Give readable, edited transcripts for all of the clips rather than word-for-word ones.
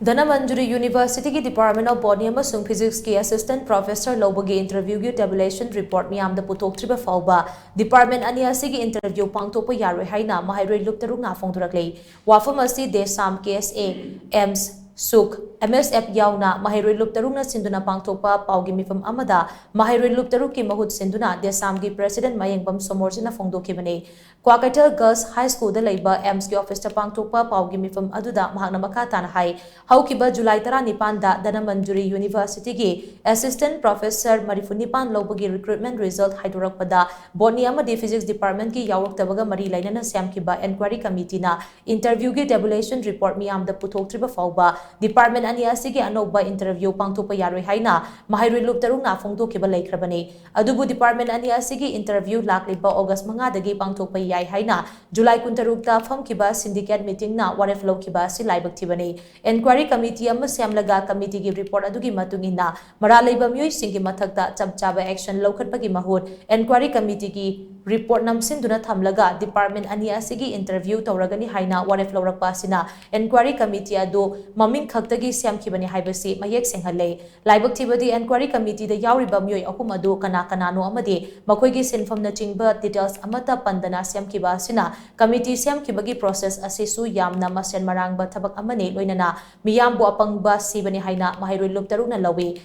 Manipuri University की Department of Botany amasung Physics की Assistant Professor loubagi interview की Tabulation report Meeyamda puthoktribaphauba Department ani asigi interview Pangthokpa Yaroi haina maheiroi luptarukna phongdoraklei wafam asi desam KSA AIMS Suk MSF yauna maheiroi luptarukna sinduna Pangthokpa paugi mifam amada maheiroi luptaruk ki mahut sinduna desam ki President Meeyamda somorsina phongdokhibane Kwakatel Girls High School da leiba AIMS ki office ta Pangthokpa paugi mifam aduda mahakna makha tana hai Haukiba July 19 da Manipuri University ki Assistant Professor Marifunipan loubagi recruitment result haidorakpada Botany amadi Physics Department ki yauroktabaga mari lainana semkiba Enquiry Committee na interview ki Tabulation report Meeyamda puthoktribaphaoba Department ani asigi anoba interview Pangthokpa Yaroi haina maheiroi luptarukna phongdokhiba leikrabane adubu Department ani asigi interview lakliba August 5 dagi Pangthokpa yai haina July 16 da famkiba syndicate meeting na waref lokhiba si laibak thibane Enquiry Committee ama semlaga committee ki report adugi matungina maralaiba myoi singi mathakta chapchaba action lokhatpagi mahut Enquiry Committee ki report namsinduna thamlaga Department ani asigi interview tawragani haina waref lawrakpa sina Enquiry Committee adu maming khaktagi semkhibani haibasi mayek senghale laibak thibadi Enquiry Committee da yauriba myoi ahum adu kana kanano amadi makoigi sinfamna chingba details amata pandana semkhiba sina committee semkhibagi process asisu yamna masen marangba thabak amane loinana meeyam bu apangba sibani haina maheiroi luptarukna lawi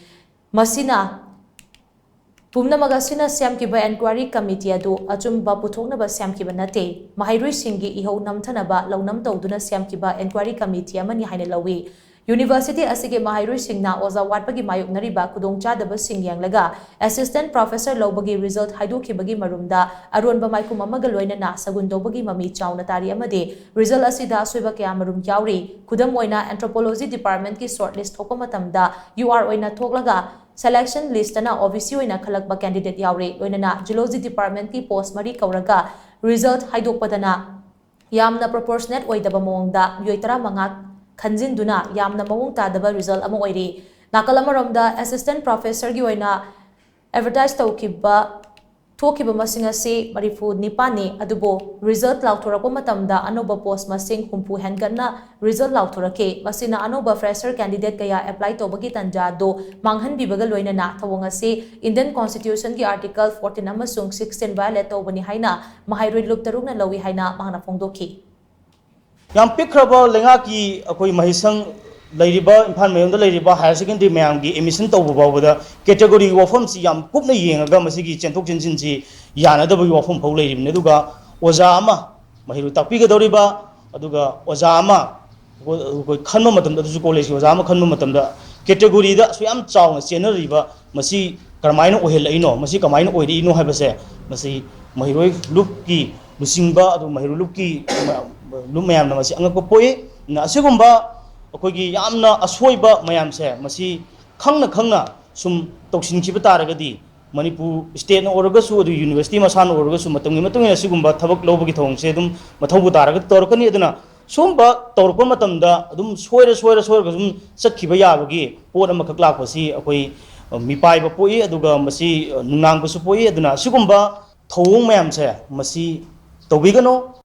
masina Pumnamagasina semkiba Enquiry Committee adu achumba puthoknaba semkiba nate maheiroi singi ihau namthanaba launam tawduna semkiba Enquiry Committee amani haina lawi University asige maheiroi singna oza watpagi mayoknariba khudongchadaba singyanglaga Assistant Professor loubagi result haidokhibagi marumda aronba maikum amaga loinana sagundobagi mami chauna tari amade result asida soiba kya marum yauri khudam oina Anthropology Department ki shortlist thokpa matamda UR oina thoklaga Selection list na OBC oina khalakba candidate yauri loinana Geology Department ki post mari kauraga result haidokpadana yamna proportionate oidaba mongda yoitara manga Khanjinduna yamna mawung tadaba result ama oiri nakalamaromda Assistant Professor gi oina advertise tawkiba thokiba masing ase marifu nipani adubo result lauthorakpa matamda anoba post masing humpu henganna result lauthorake masina anoba fresher candidate kaya apply tobagi tanja do manghan bibaga loinana thawong ase Indian Constitution ki article 14 amasung 16 violate tobani haina maheiroi luptarukna lawi haina mangna phongdokhi Yang pikraba lenga ki akoi mahisang lairiba imphal mayamda lairiba higher secondary mayam gi emission tawba bawda category wafam si yam kupna yengaga masigi chentok chenjin si yana da bagi wafam phau lairibne duga oja ama mahiru takpi ga doriba aduga oja ama koi khanma matamda du college oja ama khanma matamda category da so yam chawna chenariba masi karmaina ohel aino masi kamaina oiri ino habase masi mahiroi lup ki lusingba adu mahiru lup ki Meeyam na masi angakpa poi na asigumba akoigi yamna asoiba mayam se masi khangna sum toksinchiba taragadi Manipur state na oragasu adu university masana oragasu matamgi matungi asigumba thabak lobagi thongse dum mathabu taraga torkani aduna sumba torpa matamda adum soira sum sakhiba yabagi pot ama khaklakpasi akoi mipaiba poi aduga masi nunangbasu poi aduna asigumba thowong mayam se masi tobigano